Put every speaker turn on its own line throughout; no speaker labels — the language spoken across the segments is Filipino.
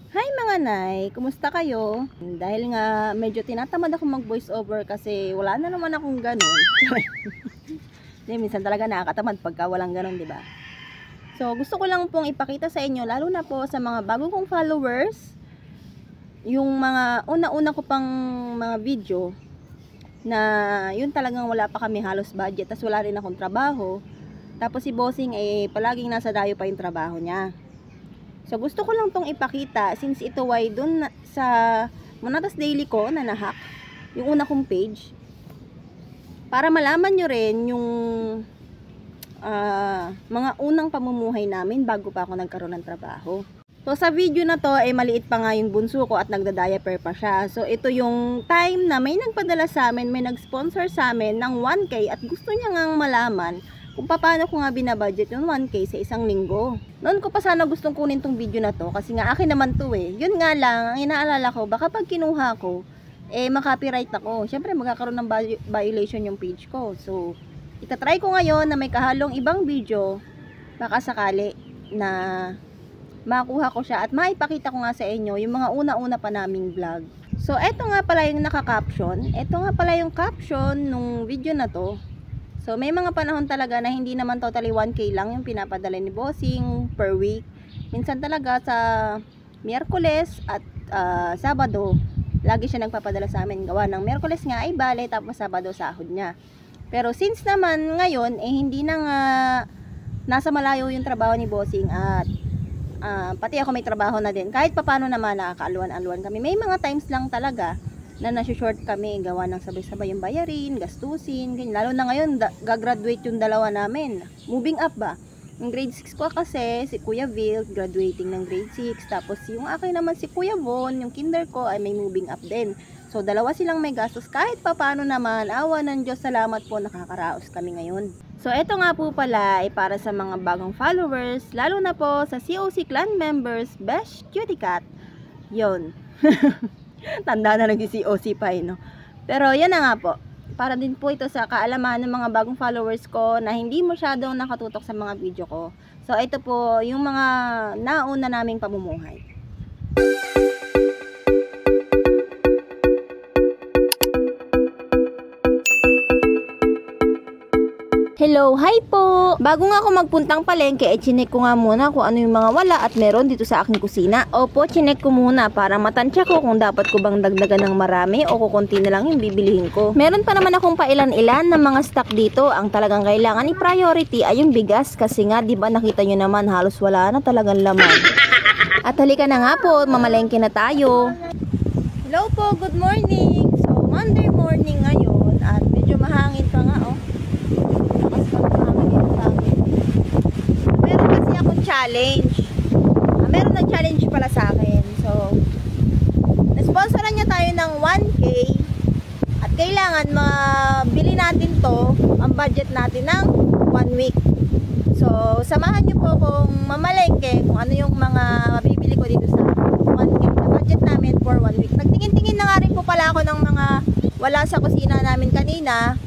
Hi mga nay, kumusta kayo? Dahil nga medyo tinatamad ako mag voice over kasi wala na naman akong ganun. Minsan talaga nakakatamad pagka walang ganun, di ba? So gusto ko lang pong ipakita sa inyo, lalo na po sa mga bago kong followers, yung mga una-una ko pang mga video na yun talagang wala pa kami halos budget, tas wala rin akong trabaho. Tapos si Bossing palaging nasa dayo pa yung trabaho niya. So gusto ko lang tong ipakita since ito ay dun sa Monatas Daily ko na nahack yung una kong page, para malaman nyo rin yung mga unang pamumuhay namin bago pa ako nagkaroon ng trabaho. So sa video na to maliit pa nga yung bunso ko at nagda-diaper pa siya. So ito yung time na may nagpadala sa amin, may nag-sponsor sa amin ng 1K at gusto niya ngang malaman kung paano ko nga binabudget yung 1K sa isang linggo. Noon ko pa sana gustong kunin tong video na to kasi nga akin naman to Yun nga lang, ang inaalala ko, baka pag kinuha ko, makopyright ako. Siyempre magkakaroon ng violation yung page ko. So, itatry ko ngayon na may kahalong ibang video, baka sakali na makuha ko siya at maipakita ko nga sa inyo yung mga una-una pa naming vlog. So, eto nga pala yung naka-caption. Eto nga pala yung caption nung video na to. So, may mga panahon talaga na hindi naman totally 1K lang yung pinapadala ni Bossing per week. Minsan talaga sa Miyerkules at Sabado, lagi siya nagpapadala sa amin. Gawa ng Miyerkules nga ay bale, tapos Sabado sahod niya. Pero since naman ngayon, hindi na nga nasa malayo yung trabaho ni Bossing at pati ako may trabaho na din. Kahit papano naman nakakaaluan-aluan kami. May mga times lang talaga na nasi-short kami, gawa ng sabay-sabay yung bayarin, gastusin, ganyan. Lalo na ngayon, gagraduate yung dalawa namin. Moving up ba? Yung grade 6 ko kasi, si Kuya Vil, graduating ng grade 6. Tapos yung akin naman si Kuya Von, yung kinder ko, ay may moving up din. So, dalawa silang may gastos. Kahit papano naman, awa ng Diyos, salamat po, nakakaraos kami ngayon. So, eto nga po pala ay para sa mga bagong followers, lalo na po sa COC clan members, Besh Cutie Cat. Yun. Tanda na nag-COC pa no? Pero yan na nga po, para din po ito sa kaalaman ng mga bagong followers ko na hindi masyadong nakatutok sa mga video ko. So ito po yung mga nauna naming pamumuhay. Hello, hi po! Bago nga ako magpuntang palengke, chinek ko nga muna kung ano yung mga wala at meron dito sa aking kusina. Opo, chinek ko muna para matansya ko kung dapat ko bang dagdagan ng marami o kukunti na lang yung bibilihin ko. Meron pa naman akong pailan-ilan ng mga stock dito. Ang talagang kailangan ni priority ay yung bigas kasi nga, di ba nakita nyo naman halos wala na talagang laman. At halika na nga po, mamalengke na tayo. Hello po, good morning! So, Monday morning ngayon at medyo mahangin pa nga meron kasi akong challenge. Meron nag-challenge pala sa akin. So, na-sponsoran niya tayo ng 1K at kailangan mabili natin to, ang budget natin ng 1 week. So, samahan niyo po kung mamalengke kung ano yung mga mabibili ko dito sa 1K na budget namin for 1 week. Nagtingin-tingin na nga rin po pala ako ng mga wala sa kusina namin kanina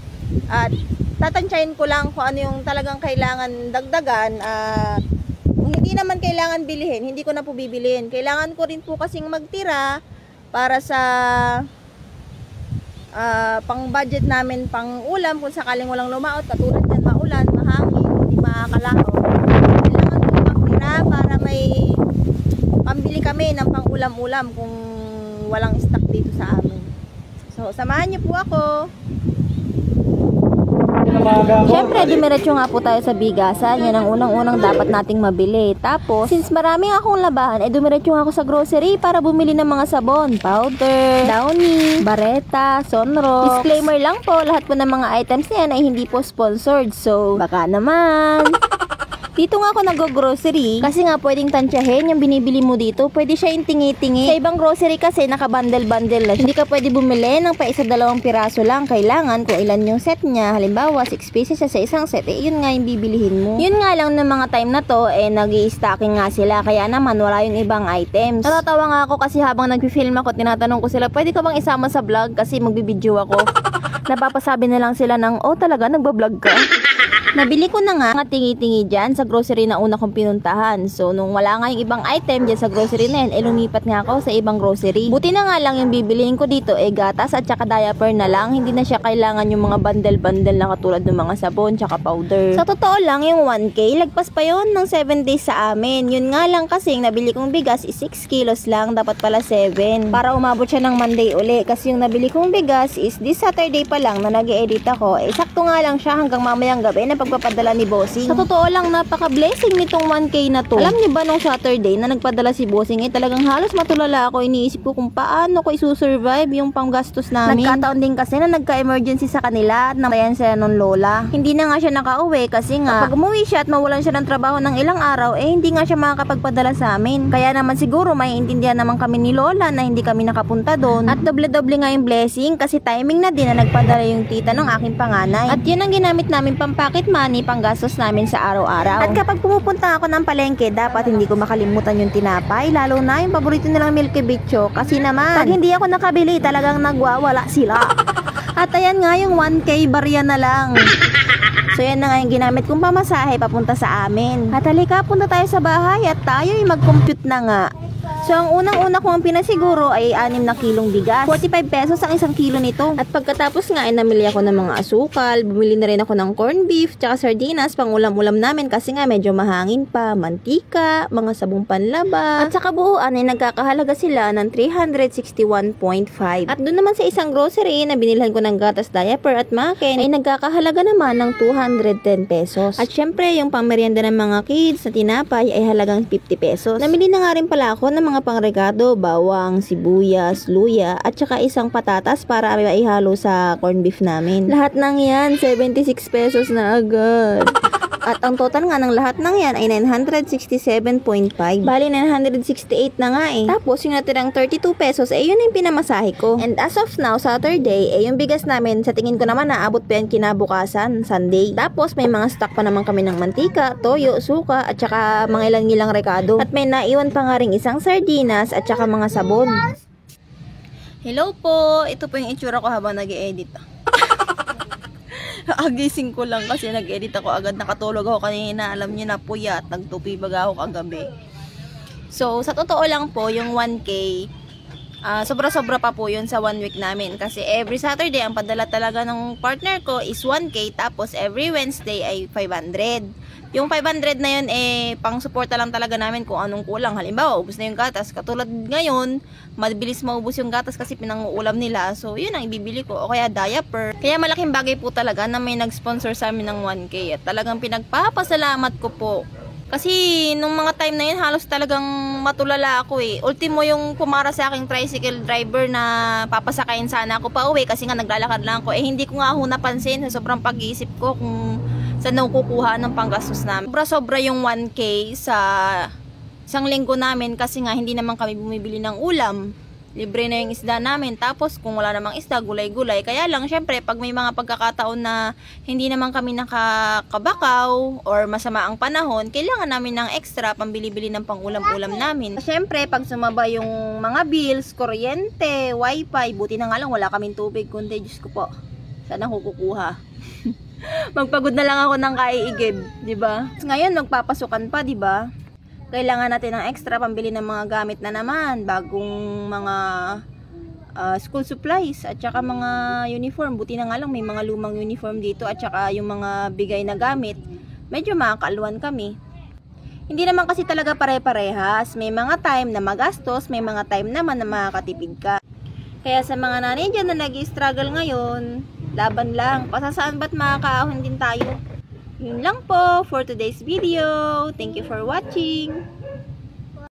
at tatansyahin ko lang kung ano yung talagang kailangan dagdagan at kung hindi naman kailangan bilhin, hindi ko na po bibilhin. Kailangan ko rin po kasing magtira para sa pang budget namin, pang ulam kung sakaling walang lumaot, katulad yan, maulan, mahangin, hindi makakalaho. Kailangan ko magtira para may pambili kami ng pang ulam-ulam kung walang stock dito sa amin. So, samahan niyo po ako. Siyempre, dumiretso nga po tayo sa bigasan. Yan ang unang-unang dapat nating mabili. Tapos, since maraming akong labahan, dumiretso nga ako sa grocery para bumili ng mga sabon, powder, Downy, Bareta, Sunrox. Disclaimer lang po, lahat po ng mga items na yan ay hindi po sponsored. So, baka naman. Dito nga ako nag-grocery kasi nga pwedeng tansyahin yung binibili mo dito. Pwede siya yung tingi-tingi. Sa ibang grocery kasi nakabundle-bundle na. Hindi ka pwede bumili ng pa 1-2 piraso lang. Kailangan kung ilan yung set niya. Halimbawa, 6 pieces siya sa isang set. Yun nga yung bibilihin mo. Yun nga lang ng mga time na to, nag-i-stocking nga sila. Kaya naman, wala yung ibang items. Natatawa nga ako kasi habang nag-film ako, tinatanong ko sila, pwede ka bang isama sa vlog kasi magbibideo ako? Napapasabi na lang sila ng, oh talaga, nagbablog ka? Nabili ko na nga tingi-tingi dyan sa grocery na una kong pinuntahan. So, nung wala nga yung ibang item dyan sa grocery na yun, lumipat nga ako sa ibang grocery. Buti na nga lang yung bibilihin ko dito gatas at saka diaper na lang. Hindi na siya kailangan yung mga bundle-bundle na katulad ng mga sabon tsaka powder. Sa totoo lang, yung 1K, lagpas pa yon ng 7 days sa amin. Yun nga lang kasi nabili kong bigas is 6 kilos lang, dapat pala 7. Para umabot siya ng Monday uli. Kasi yung nabili kong bigas is this Saturday pa lang na nag-e-edit ako. Sakto nga lang siya hanggang mamayang gabi na pagpapadala ni Bossing. Sa totoo lang, napaka-blessing nitong 1K na to. Alam niyo ba nung Saturday na nagpadala si Bossing, talagang halos matulala ako. Iniisip ko kung paano ko isusurvive yung panggastos namin. Nagkataon din kasi na nagka-emergency sa kanila at namayan sila nung lola. Hindi na nga siya nakauwi kasi nga pag umuwi siya at mawalan siya ng trabaho ng ilang araw, hindi nga siya makakapagpadala sa amin. Kaya naman siguro may intindihan naman kami ni lola na hindi kami nakapunta doon. At doble-doble nga yung blessing kasi timing na din na nagpadala yung tita ng aking panganay. At yun ang ginamit namin pang pocket money, panggastos namin sa araw-araw. At kapag pumupunta ako ng palengke, dapat hindi ko makalimutan yung tinapay, lalo na yung paborito nilang Milky Bicho. Kasi naman, pag hindi ako nakabili, talagang nagwawala sila. At ayan nga yung 1K barya na lang. So yan na nga yung ginamit kong pamasahe papunta sa amin. At halika, punta tayo sa bahay at tayo yung mag-compute na nga. So ang unang-una kong pinasiguro ay 6 na kilong bigas. 45 pesos ang isang kilo nito. At pagkatapos nga namili ako ng mga asukal, bumili na rin ako ng corned beef, tsaka sardinas pang ulam-ulam namin kasi nga medyo mahangin pa, mantika, mga sabong panlaba. At sa kabuuan ay nagkakahalaga sila ng 361.5. At doon naman sa isang grocery na binilhan ko ng gatas, diaper at makin ay nagkakahalaga naman ng 210 pesos. At syempre yung pangmerienda ng mga kids na tinapay ay halagang 50 pesos. Namili na nga rin pala ako ng mga pangregado, bawang, sibuyas, luya, at saka isang patatas para maihalo sa corned beef namin. Lahat ng yan, 76 pesos na agad. At ang total nga ng lahat ng yan ay 967.5. Bali, 968 na nga Tapos, yung natirang 32 pesos, yun yung pinamasahe ko. And as of now, Saturday, yung bigas namin, sa tingin ko naman, naabot pa yan kinabukasan, Sunday. Tapos, may mga stock pa naman kami ng mantika, toyo, suka, at saka mga ilang-ilang rekado. At may naiwan pa nga rin isang sardinas, at saka mga sabon. Hello po! Ito po yung itsura ko habang nag-e-edit. Agising ko lang kasi nag-edit ako agad, nakatulog ako kanina, alam niyo na puyat, nagtupi baga ako kagabi. So sa totoo lang po yung 1K, sobra-sobra pa po yun sa 1 week namin kasi every Saturday ang padala talaga ng partner ko is 1K, tapos every Wednesday ay 500. Yung 500 na yun pang suporta lang talaga namin kung anong kulang. Halimbawa, ubos na yung gatas. Katulad ngayon, mabilis maubos yung gatas kasi pinanguulam nila. So, yun ang ibibili ko. O kaya diaper. Kaya malaking bagay po talaga na may nag-sponsor sa amin ng 1K. At talagang pinagpapasalamat ko po. Kasi nung mga time na yun, halos talagang matulala ako Ultimo yung pumara sa aking tricycle driver na papasakayin sana ako pa uwi kasi nga naglalakad lang ako. Hindi ko nga napansin sa sobrang pag-iisip ko kung saan nakukuha ng panggastos namin. Sobra-sobra yung 1K sa isang linggo namin kasi nga hindi naman kami bumibili ng ulam. Libre na yung isda namin. Tapos kung wala namang isda, gulay-gulay. Kaya lang syempre pag may mga pagkakataon na hindi naman kami nakakabakaw or masama ang panahon, kailangan namin ng extra pambili-bili ng pang-ulam-ulam namin. Syempre pag sumaba yung mga bills, kuryente, wifi, buti na nga lang wala kaming tubig kundi Diyos ko po. Saan ako kukuha? Magpagod na lang ako ng kaiigib, 'di ba? Ngayon magpapasukan pa, 'di ba? Kailangan natin ng extra pambili ng mga gamit na naman, bagong mga school supplies at saka mga uniform. Buti na nga lang may mga lumang uniform dito at saka yung mga bigay na gamit. Medyo makakaluan kami. Hindi naman kasi talaga pare-parehas. May mga time na magastos, may mga time naman na makakatipid ka. Kaya sa mga nanay dyan na nag-struggle ngayon, laban lang. Pasasaan ba't makakaahon din tayo? Yun lang po for today's video. Thank you for watching.